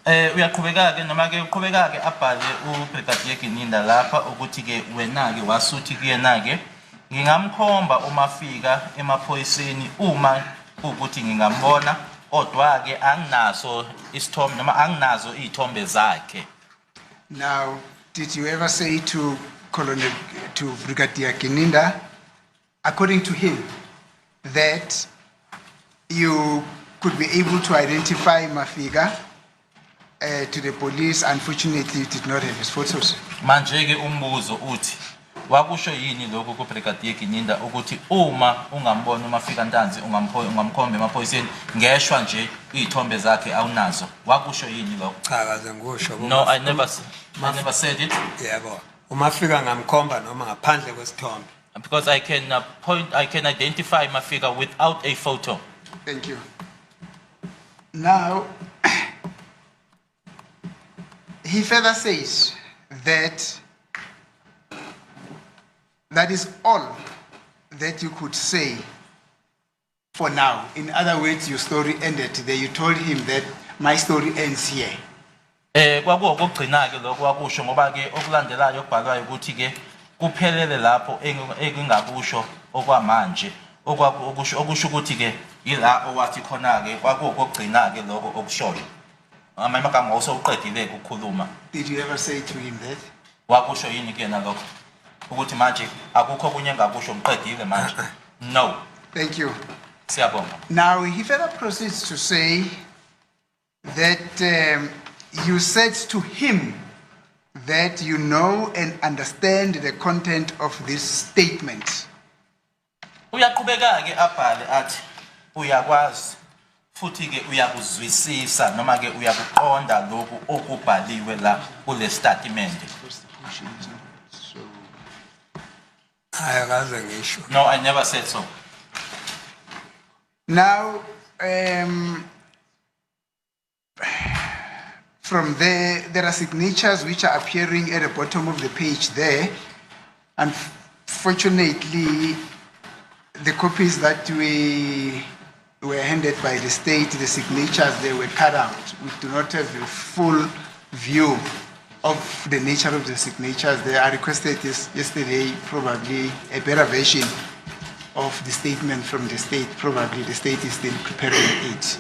Uyaqhubeka ke noma ke uqhubeka ke abhale uBrigadier Gininda lapha ukuthi ke wena ke wasuthi kuyena ke ngingamkhomba umafika emaphoyiseni uma ukuthi ngingambona kodwa ke anginaso isithombe noma anginazo izithombe zakhe. Now, did you ever say to Brigadier Gininda, according to him, that you could be able to identify Mafiga to the police? Unfortunately, you did not have his photos. Manje ke umbuzo uthi wakusho yini lokho kuBrigadier Gininda ukuthi uma ungambona uMafika Ntanzi ungamkhomba emaphoyiseni ngeshwa nje izithombe zakhe awunazo wakusho yini lokho? Cha akaze ngusho. No, I never said it. Yebo. Umafika ngamkhomba noma ngaphandle kwesithombe. Because I can identify Mafika without a photo. Thank you. Now, he further says that that is all that you could say for now. In other words, your story ended there. You told him that my story ends here. Kwakuwo kokugcina ke lokho wakusho ngoba ke okulandelayo okubhalwayo ukuthi ke kuphelele lapho engingakusho okwamanje okusho ukuthi ke yila owathi khona ke kwakuwo kokugcina ke lokho okushoyo. Amagama osewuqedile ukukhuluma. Did you ever say to him that? Wakusho yini ke nalokho? Ukuthi manje akukho kunye engakusho ngiqedile manje. No. Thank you. Siyabonga. Now he further proceeds to say that you said to him that you know and understand the content of this statement. Uyaqhubeka ke abhale athi uyakwazi futhi ke uyakuzwisisa noma ke uyakuqonda lokhu okubhaliwe la kule statement. Ayakaze ngisho. No, I never said so. Now, from there are signatures which are appearing at the bottom of the page there. Unfortunately, the copies that we were handed by the state, the signatures, they were cut out. We do not have a full view of the nature of the signatures. They are requested yesterday, probably a better version of the statement from the state. Probably the state is still preparing it.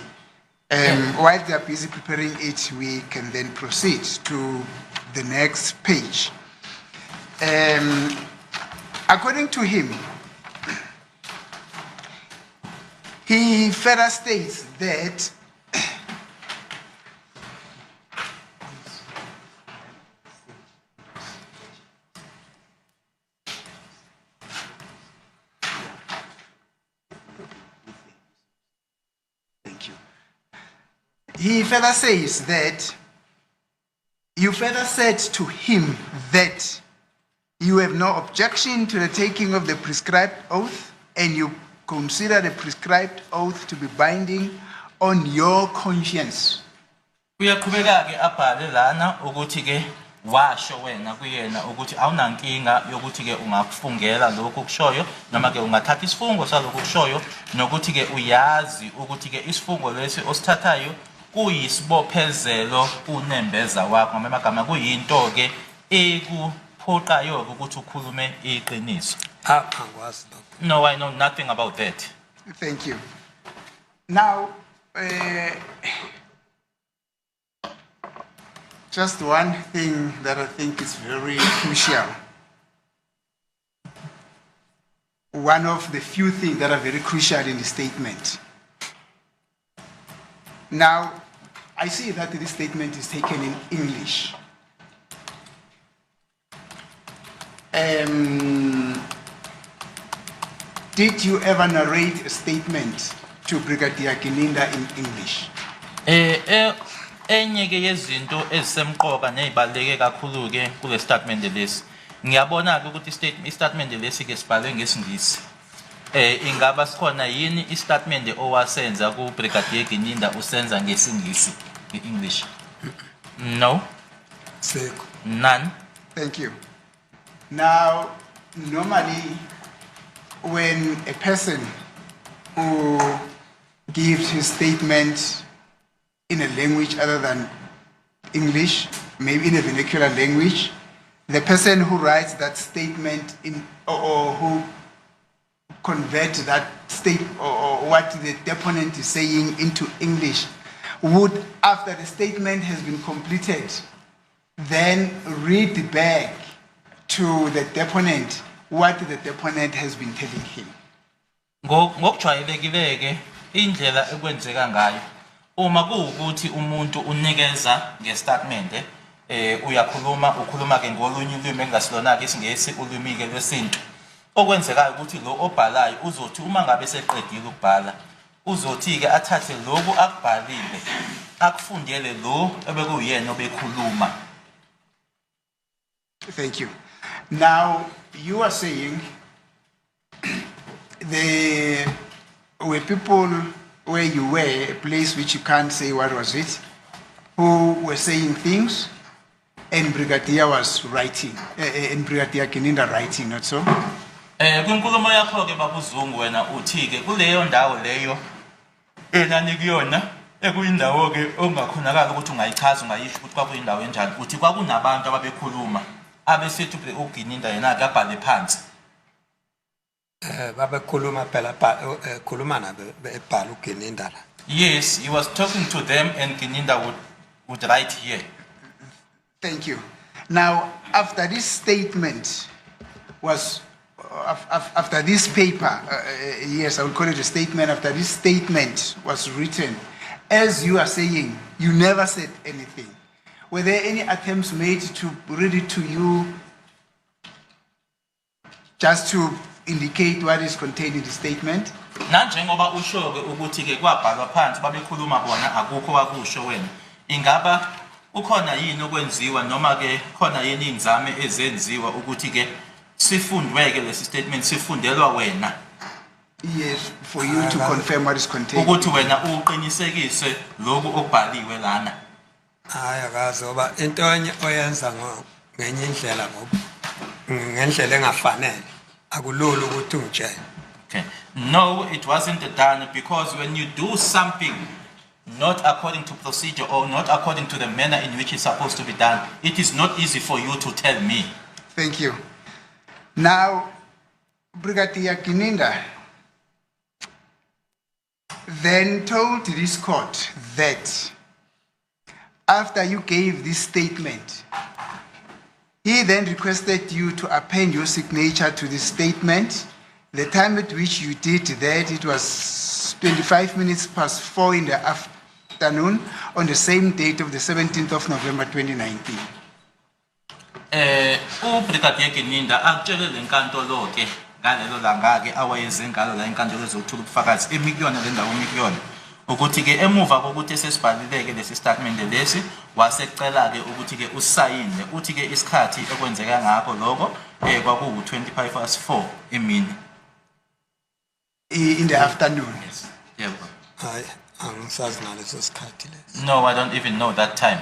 While they are busy preparing it, we can then proceed to the next page. According to him, he further states that he further says that you further said to him that you have no objection to the taking of the prescribed oath and you consider the prescribed oath to be binding on your conscience. Uyaqhubeka ke abhale lana ukuthi ke washo wena kuyena ukuthi awunankinga yokuthi ke ungakufungela lokho kushoyo noma ke ungathatha isifungo salokho kushoyo nokuthi ke uyazi ukuthi ke isifungo lesi osithathayo kuyisibophezelo kunembeza wakho noma amagama kuyinto ke ekuphoqayo ukuthi ukhulume iqiniso. Angikwazi lokho. No, I know nothing about that. Thank you. Now, just one thing that I think is very crucial. One of the few things that are very crucial in the statement. Now, I see that this statement is taken in English. Did you ever narrate a statement to Brigadier Gininda in English? Enye ke yezinto ezisemqoka nezibaleke kakhulu ke kule statement lesi ngiyabona ke ukuthi istatement lesi ke sibhalwe ngesingisi. ingaba sikhona yini istatement owasenza ku Brigadier Gininda usenza ngesingisi, English? No. sekho. None. Thank you. Now, normally, when a person who gives his statement in a language other than English, maybe in a vernacular language, the person who writes that statement in or who convert that state or what the deponent is saying into English would, after the statement has been completed, then read back to the deponent what the deponent has been telling him. Ngokujwayelekile indlela ekwenzeka ngayo uma kuwukuthi umuntu unikeza ngestatement ukhuluma ke ngolunye ulimi engasilona ke isingesi ulimi ke lwesintu okwenzekayo ukuthi lo obhalayo uzothi uma ngabe seqedile ukubhala uzothi ke athathe lokhu akubhalile akufundele lo ebekuyena obekhuluma. Thank you. Now, you are saying there were people where you were, a place which you can't say what was it, who were saying things, and Brigadier was writing, and Brigadier Gininda writing, not so? Kwinkulumo yakho ke babuzungu wena uthi ke kuleyo ndawo leyo enanikuyona ekuyindawo ke ongakhonakala ukuthi ungayichaza ungayisho ukuthi kwakuyindawo enjani uthi kwakunabantu ababekhuluma abesithi uGininda yena ke abhale phansi. Babekhuluma phela khuluma nabe ebhala uGininda la. Yes, he was talking to them and Gininda would write here. Thank you. Now, after this statement was, after this paper, yes, I would call it a statement, after this statement was written, as you are saying, you never said anything. Were there any attempts made to read it to you just to indicate what is contained in the statement? Nanjengoba usho ke ukuthi ke kwabhalwa phansi babekhuluma bona akukho wakusho wena. Ingaba ukhona yini okwenziwa noma ke khona yini inzame ezenziwa ukuthi ke sifundwe ke lesi statement sifundelwa wena? Yes, for you to confirm what is contained. Ukuthi wena uqinisekise lokhu okubhaliwe lana. Hayi akazi ngoba into oyenza ngenye indlela ngoba ngendlela engafanele akulula ukuthi ungitshele. Okay. No, it wasn't done because when you do something not according to procedure or not according to the manner in which it's supposed to be done, it is not easy for you to tell me. Thank you. Now, Brigadier Gininda then told this court that after you gave this statement, he then requested you to append your signature to this statement. The time at which you did that, it was 25 minutes past 4 in the afternoon on the same date of the 17th of November 2019. Brigadier Gininda akutshele lenkantolo ke ngalelo langa ke awayenze ngalo la inkantolo ezokuthula ubufakazi emikuyona le ndawo emikuyona ukuthi ke emuva kokuthi sesibhalileke lesi statement lesi wasecela ke ukuthi ke usayine uthi ke isikhathi ekwenzeka ngakho lokho kwaku 25:04 emini. In the afternoon. Yes. Yeah. Hayi angisazi naleso sikhathi lesi. No, I don't even know that time.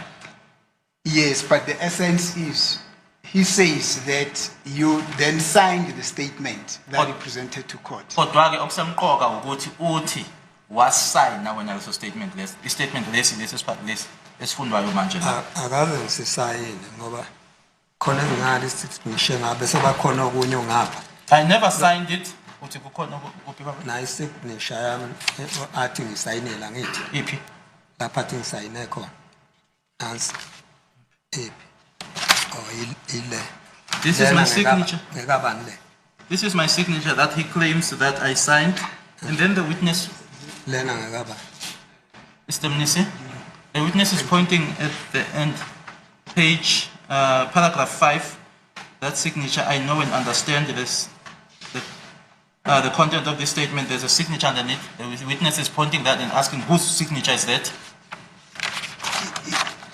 Yes, but the essence is, he says that you then signed the statement that he presented to court. Kodwa ke okusemqoka ukuthi uthi wasayina wena leso statement lesi. I-statement lesi lesi esifundwayo manje la. Akaze ngisisayine ngoba khona ngale signature ngabe sebakhona okunye ngapha. I never signed it. Uthi kukhona kuphi baba? Na signature yami athi ngisayinela ngithi. Iphi? Lapha athi ngisayine khona. Nansi. Iphi? Oh ile. This is my signature. Ngekabani le? This is my signature that he claims that I signed. And then the witness, Lena ngekabani? Mr. Mnisi, the witness is pointing at the end, page, paragraph 5. That signature, I know and understand this. The content of this statement, there's a signature underneath. The witness is pointing that and asking whose signature is that?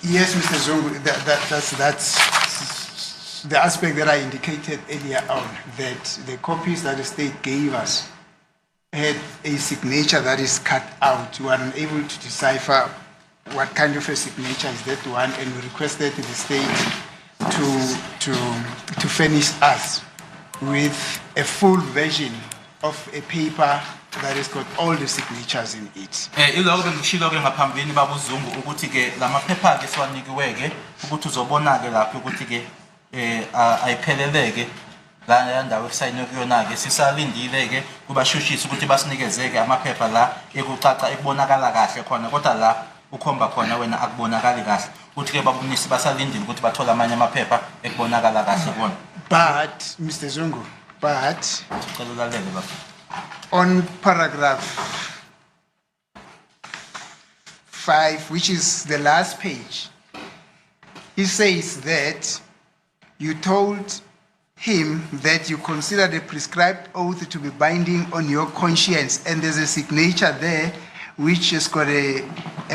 Yes, Mr. Zungu, that's the aspect that I indicated earlier on, that the copies that the state gave us had a signature that is cut out. We were unable to decipher what kind of a signature is that one, and we requested the state to furnish us with a full version of a paper that has got all the signatures in it. Iloko bengishilo ke ngaphambili baba uZungu ukuthi ke lamaphepha ke siwanikiwe ke ukuthi uzobona ke lapho ukuthi ke ayipheleleke la ndawo esayine kuyona ke sisalindile ke kubashushisi ukuthi basinikeze ke amaphepha la ekucaca ekubonakala kahle khona kodwa la ukhomba khona wena akubonakali kahle ukuthi ke babunisi basalindile ukuthi bathola amanye amaphepha ekubonakala kahle khona. But Mr. Zungu, but Sicela ulalele baba. on paragraph 5, which is the last page, he says that you told him that you consider the prescribed oath to be binding on your conscience, and there's a signature there which has got a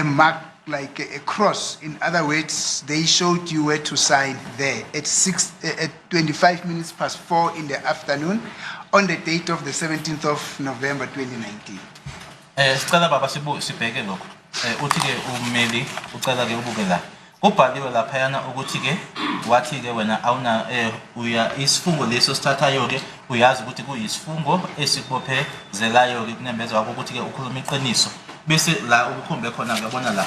mark like a cross. In other words, they showed you where to sign there at 25 minutes past 4 in the afternoon on the date of the 17th of November 2019. Sicela baba sibheke lokho. Uthi ke ummeli ucela ke ubuke la. Kubhaliwe lapha yana ukuthi ke wathi ke wena awuna uya isifungo leso sithathayo ke uyazi ukuthi kuyisifungo esikubophezelayo ke kunembeza wakho ukuthi ke ukhuluma iqiniso. Bese la ukukhombe khona ngiyabona la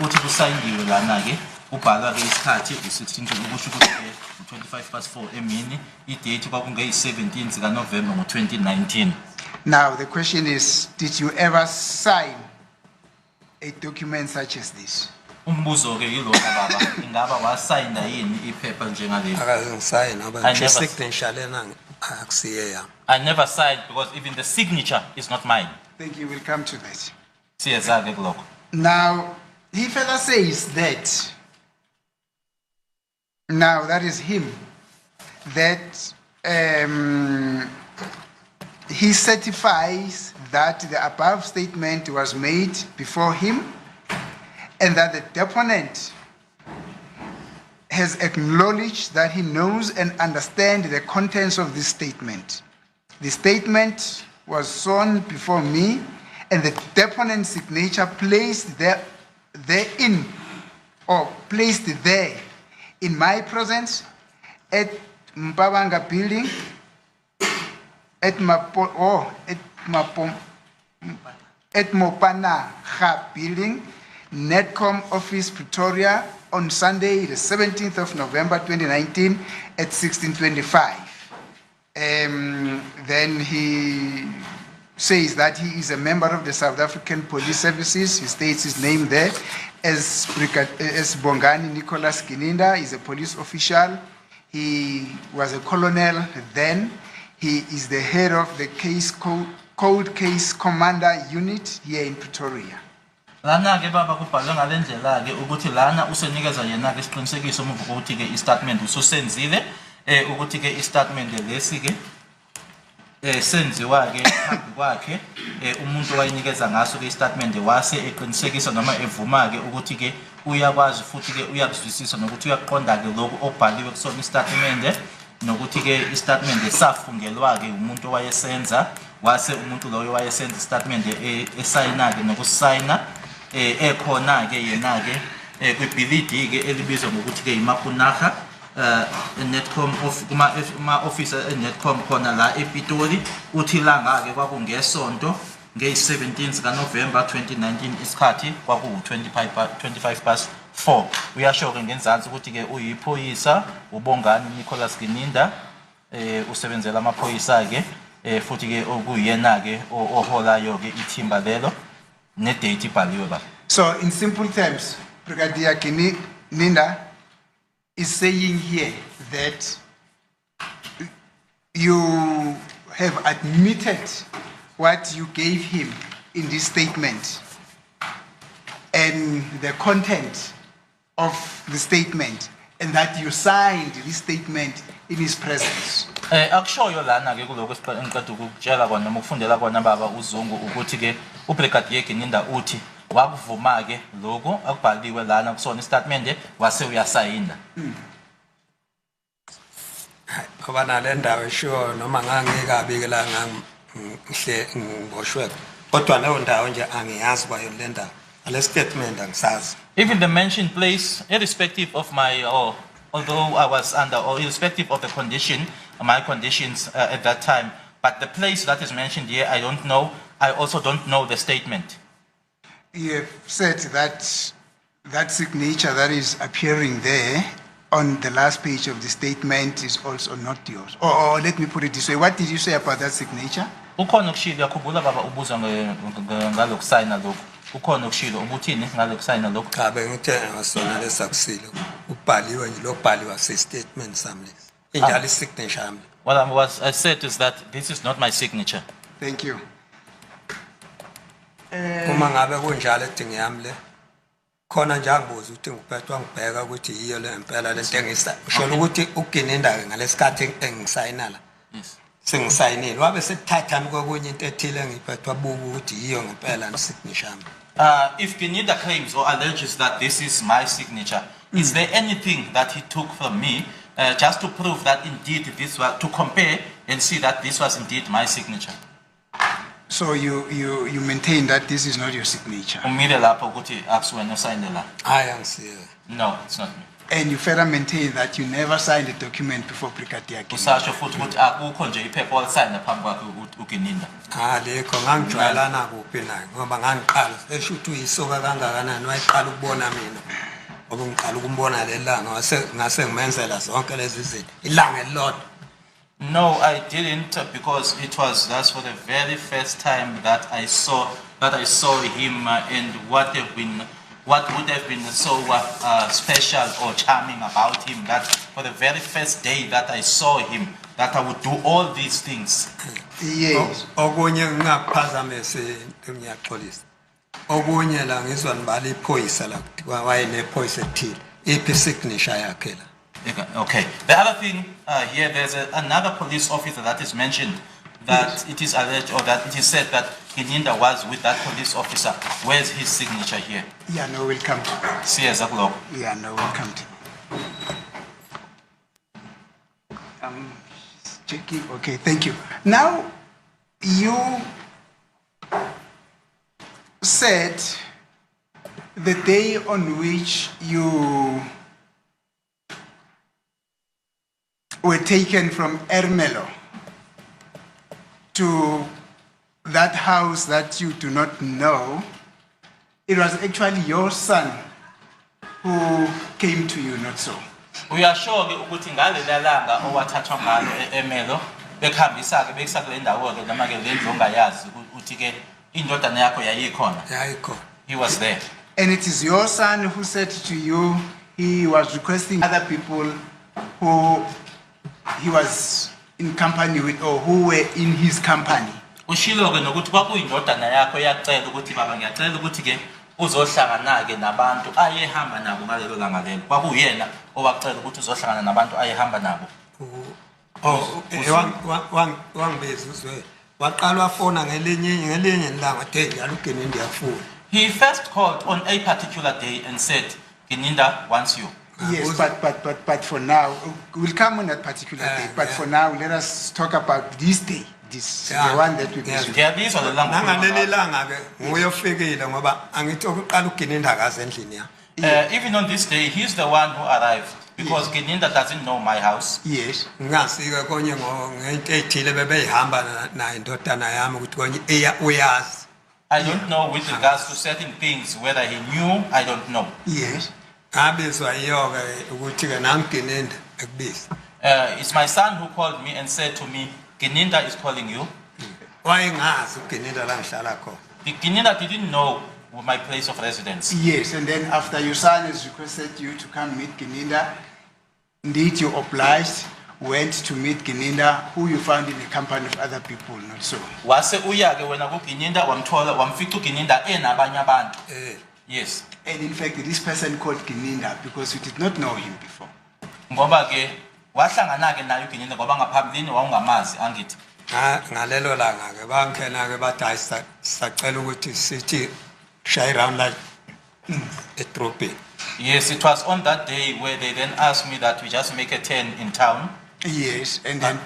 uthi kusayindiwe lana ke ubhalwa ke isikhathi u16 ukusho ukuthi ke 25 past 4 emini idate kwakunge 17 zika November ngo2019. Now the question is, did you ever sign a document such as this? Umbuzo ke yilo baba ingaba wasayina yini iphepha njengaleli? Akazengisayini ngoba nje signature lena akusiye yami. I never signed because even the signature is not mine. Thank you, we'll come to that. Siyezake kuloko. Now, he further says that, now that is him, that he certifies that the above statement was made before him and that the deponent has acknowledged that he knows and understands the contents of this statement. The statement was sworn before me and the deponent's signature placed therein or placed there in my presence at Mpabanga building, at Mopanaga building, Netcom office Pretoria on Sunday the 17th of November 2019 at 16:25. Then he says that he is a member of the South African Police Services. He states his name there as Bongani Nicholas Kininda. He's a police official. He was a colonel then. He is the head of the Cold Case Commander Unit here in Pretoria. Lana ke baba kubhalwe ngalendlela ke ukuthi lana usenikeza yena ke isiqinisekiso umuva ukuthi ke istatement ususenzile ukuthi ke istatement lesi ke senziwa ke phambi kwakhe umuntu wayinikeza ngaso ke istatement wase eqinisekisa noma evuma ke ukuthi ke uyakwazi futhi ke uyakuzwisisa nokuthi uyaqonda ke lokho obhaliwe kusona istatement nokuthi ke istatement safungelwa ke umuntu owayesenza wase umuntu loyo wayesenza istatement esayina ke nokusayina ekhona ke yena ke kwibhilidi ke elibizwa ngokuthi ke iMapunaga Netcom kuma officer eNetcom khona la ePitori uthi langa ke kwakungesonto nge17 ka November 2019 isikhathi kwaku 25 past 4 uyasho ke ngenzansi ukuthi ke uyiphoyisa uBongani Nicholas Kininda usebenzela amaphoyisa ke futhi ke okuyena ke oholayo ke ithimba lelo ne date ibhaliwe ba. So in simple terms, Brigadier Kininda is saying here that you have admitted what you gave him in this statement and the content of the statement, and that you signed this statement in his presence. Akushoyo lana ke kuloko engiqeda ukutshela kona noma ukufundela kona baba uZungu ukuthi ke uBrigadier Kininda uthi wakuvuma ke lokho akubhaliwe lana kusona istatement wase uyasayina. Ngoba nale ndawo sure noma ngangikabi ke la ngihle ngiboshwe kodwa leyo ndawo nje angiyazi kwayo le ndawo ale statement angisazi. Even the mentioned place, irrespective of my, or although I was under, or irrespective of the condition, my conditions at that time, but the place that is mentioned here, I don't know. I also don't know the statement. You have said that that signature that is appearing there on the last page of the statement is also not yours. Or let me put it this way, what did you say about that signature? Ukhona ukushilo yakhumbula baba ubuza ngalokusayina lokho. Ukhona ukushilo ubuthini ngalokusayina lokho. Cha bengithe ngasona lesakusile ubhaliwe nje lokubhaliwa se statement sami lesi. Injalo signature yami. What I said is that this is not my signature. Thank you. Uma ngabe kunjalo edinge yami le khona nje angibuza ukuthi ngiphethwa ngibheka ukuthi yiyo le impela lento engisa sholo ukuthi uGininda ke ngalesikhathi engisayina la Yes. sengisayinile wabe sekuthathani kokunye into ethile ngiphethwa buku ukuthi yiyo ngempela signature yami. If Gininda claims or alleges that this is my signature, is there anything that he took from me just to prove that indeed this was, to compare and see that this was indeed my signature? So you maintain that this is not your signature. Umile lapho ukuthi akusuwena osayine la. Hayi angisiye. No, it's not me. And you further maintain that you never signed a document before Brigadier Gininda. Usasho futhi ukuthi akukho nje iphepha olisayina phambi kwakhe uGininda. Lekho ngangijwayelana kuphi naye ngoba ngangiqala esho ukuthi uyisoka kangakanani wayiqala ukubona mina. Ngoba ngiqala ukumbona lelanga ngase ngimenzela zonke lezi zinto. Ilanga elilodwa. No, I didn't because that's for the very first time that I saw him and what would have been so special or charming about him that for the very first day that I saw him that I would do all these things. Yes. Okunye ngingakuphazamise ngiyaxolisa. Okunye la ngizwa nibala iphoyisa la kuthiwa wayinephoyisa ethile. Iphi signature yakhe la? Okay. The other thing here, there's another police officer that is mentioned that it is alleged or that it is said that Gininda was with that police officer. Where's his signature here? Yeah, no, we'll come to that. Siyeza kulokho. Yeah, no, we'll come to that. Checking. Okay, thank you. Now, you said the day on which you were taken from Ermelo to that house that you do not know, it was actually your son who came to you, not so. Uyasho ke ukuthi ngalela langa owathathwa ngalo eMelo bekhambisa ke bekisa kule ndawo ke noma ke lendlu ongayazi ukuthi ke indodana yakho yayikhona. Yayikho. He was there. And it is your son who said to you he was requesting other people who he was in company with or who were in his company. Ushilo ke nokuthi kwakuyindodana yakho yacela ukuthi baba ngiyacela ukuthi ke uzohlangana ke nabantu ayehamba nabo ngalelo langa lelo. Kwakuyena owacela ukuthi uzohlangana nabantu ayehamba nabo. Wangibeza uzwe. Waqala wafona ngelinye ilanga ethe njalo uGininda yafuna. He first called on a particular day and said, Gininda wants you. Yes, but for now, we'll come on that particular day. But for now, let us talk about this day, the one that we visit. Yeah, these are the long. Nangaleli langa ke nguyofikile ngoba angithi ukuqala uGininda akaze endlini yami. Even on this day, he's the one who arrived because Gininda doesn't know my house. Yes. Ngasike konye ngento ethile bebeyihamba naye indodana yami ukuthi konye uyazi. I don't know with regards to certain things whether he knew. I don't know. Yes. Ngabizwa yiyo ke ukuthi ke nami Gininda ekubiza. It's my son who called me and said to me, Gininda is calling you. Wayengazi uGininda la ngihlala khona. Gininda didn't know my place of residence. Yes, and then after your son has requested you to come meet Gininda, indeed you obliged, went to meet Gininda, who you found in the company of other people, not so. Wase uya ke wena ku Gininda wamthola wamfica uGininda enabanye abantu. Yes. And in fact, this person called Gininda because you did not know him before. Ngoba ke wahlangana ke naye uGininda ngoba ngaphambilini wawungamazi angithi. Ngalelo langa ke bangena ke bathi sacela ukuthi sithi shy round like eTrophy. Yes, it was on that day where they then asked me that we just make a turn in town. Yes, and then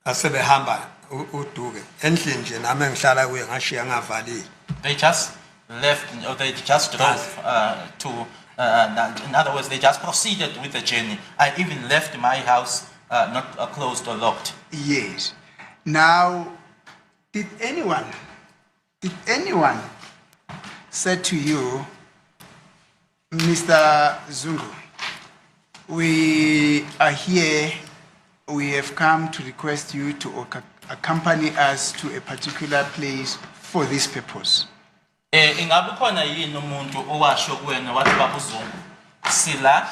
Asebehamba uduke endlini nje nami engihlala kuye ngashiya ngavalile. They just left, or they just drove in other words, they just proceeded with the journey. I even left my house not closed or locked. Yes. Now, did anyone say to you, Mr. Zungu, we are here, we have come to request you to accompany us to a particular place for this purpose? Ingabe khona yini umuntu owasho kuwena wathi babuzungu sila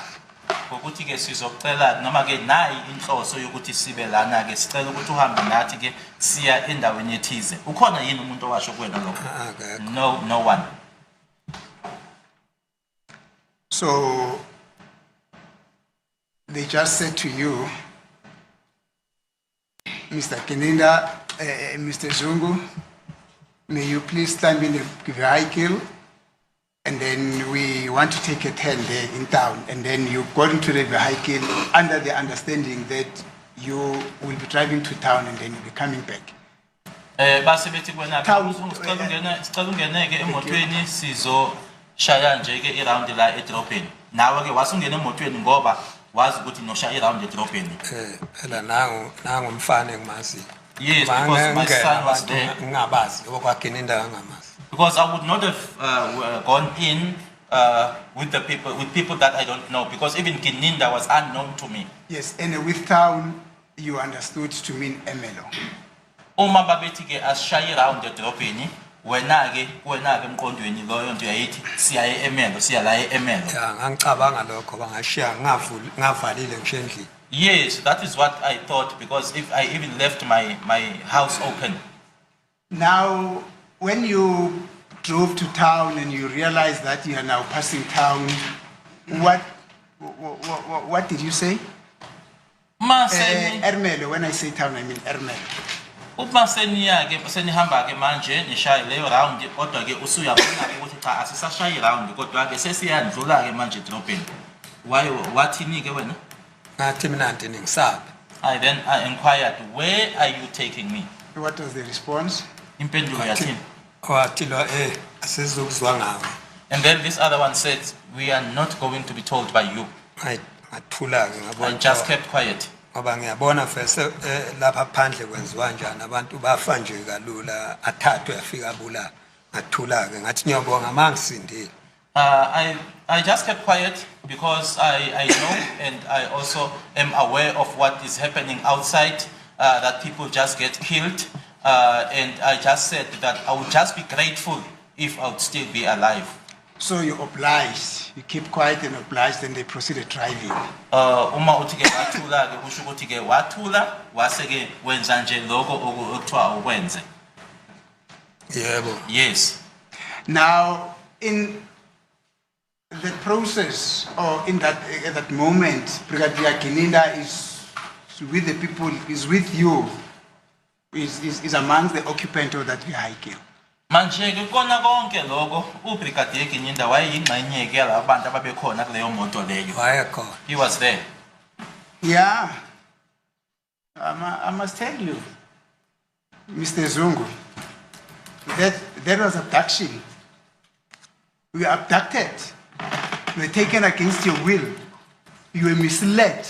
ukuthi ke sizocela noma ke nayi inhloso yokuthi sibe lana ke sicela ukuthi uhambe nathi ke siya endaweni ethize ukhona yini umuntu owasho kuwena lokho? No one. So they just said to you, Mr. Kininda, Mr. Zungu, may you please climb in the vehicle, and then we want to take a turn there in town, and then you go into the vehicle under the understanding that you will be driving to town and then you'll be coming back. Base bethi kuwena sicela ungene ke emotweni sizoshaya nje ke iround la edrobheni nawe ke wasungena emotweni ngoba wazi ukuthi noshaya iround edrobheni. Phela nangu umfana engimazi. Yes, because my son was there. Because I would not have gone in with people that I don't know. Because even Kininda was unknown to me. Yes, and with town, you understood to mean Emelo. Uma babethi ke ashaye round edrobheni wena ke emqondweni loyo nto yayithi siya eEmelo siya la eEmelo. Yeah, ngicabanga lokho bangashiya ngavalile ngishendlini. Yes, that is what I thought, because if I even left my house open. Now, when you drove to town and you realized that you are now passing town, what did you say? Ermelo. When I say town, I mean Ermelo. Uma seniya ke senihamba ke manje nishaye leyo round kodwa ke usuyabona ukuthi cha asisashaye round kodwa ke sesiyandlula ke manje edrobheni. Wathini ke wena? I inquired, where are you taking me? What was the response? Impendulo yathini? And then this other one said, we are not going to be told by you. I just kept quiet. Ngoba ngiyabona first lapha phandle kwenziwa njani abantu bafa nje kalula athathwe afika abula ngathula ke ngathi ngiyabonga mangisindile. I just kept quiet because I know and I also am aware of what is happening outside, that people just get killed, and I just said that I would just be grateful if I would still be alive. So you obliged, you keep quiet and obliged, and they proceeded driving. Uma uthi ke wathula ke kusho ukuthi ke wathula wase ke wenza nje lokho okuthiwa ukwenze. Yebo. Yes. Now in the process, or in that moment, Brigadier Kininda is with the people, is with you, is amongst the occupant of that vehicle. Manje ke kona konke lokho uBrigadier Kininda wayeyingxenye ke labantu ababekhona kuleyo moto leyo. Wayekhona. He was there. Yeah. I must tell you, Mr. Zungu, that was abduction. We were abducted. You were taken against your will. You were misled.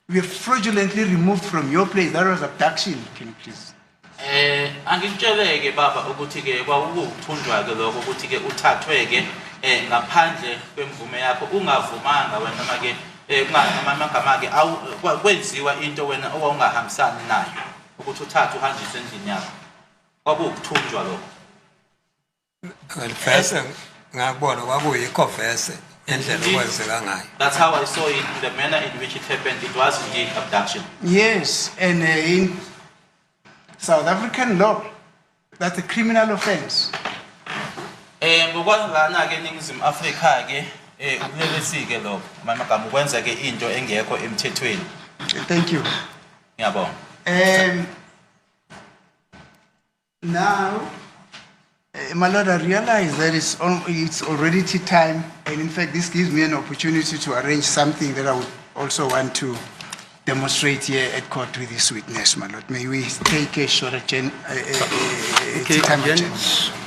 You were fraudulently removed from your place. That was abduction. Can you please? Angitshele ke baba ukuthi ke kwawukuthunjwa ke lokho ukuthi ke uthathwe ke ngaphandle kwemvume yakho ungavumanga wena make amagama ke kwenziwa into wena owawungahambisani nayo ukuthi uthathe uhanjiswe endlini yakho kwakuthunjwa lokho. Vese ngakubona kwakuyikho vese endlela okwenzeka ngayo. That's how I saw it, the manner in which it happened. It was indeed abduction. Yes, and in South African law, that's a criminal offense. Ngokwalana ke eNingizimu Afrika ke ubulelesi ke lokho amagama ukwenza ke into engekho emthethweni. Thank you. Ngiyabonga. Now, my Lord, I realize that it's already tea time, and in fact, this gives me an opportunity to arrange something that I would also want to demonstrate here at court with this witness, my lord. May we take a short Okay, time again, adjournment.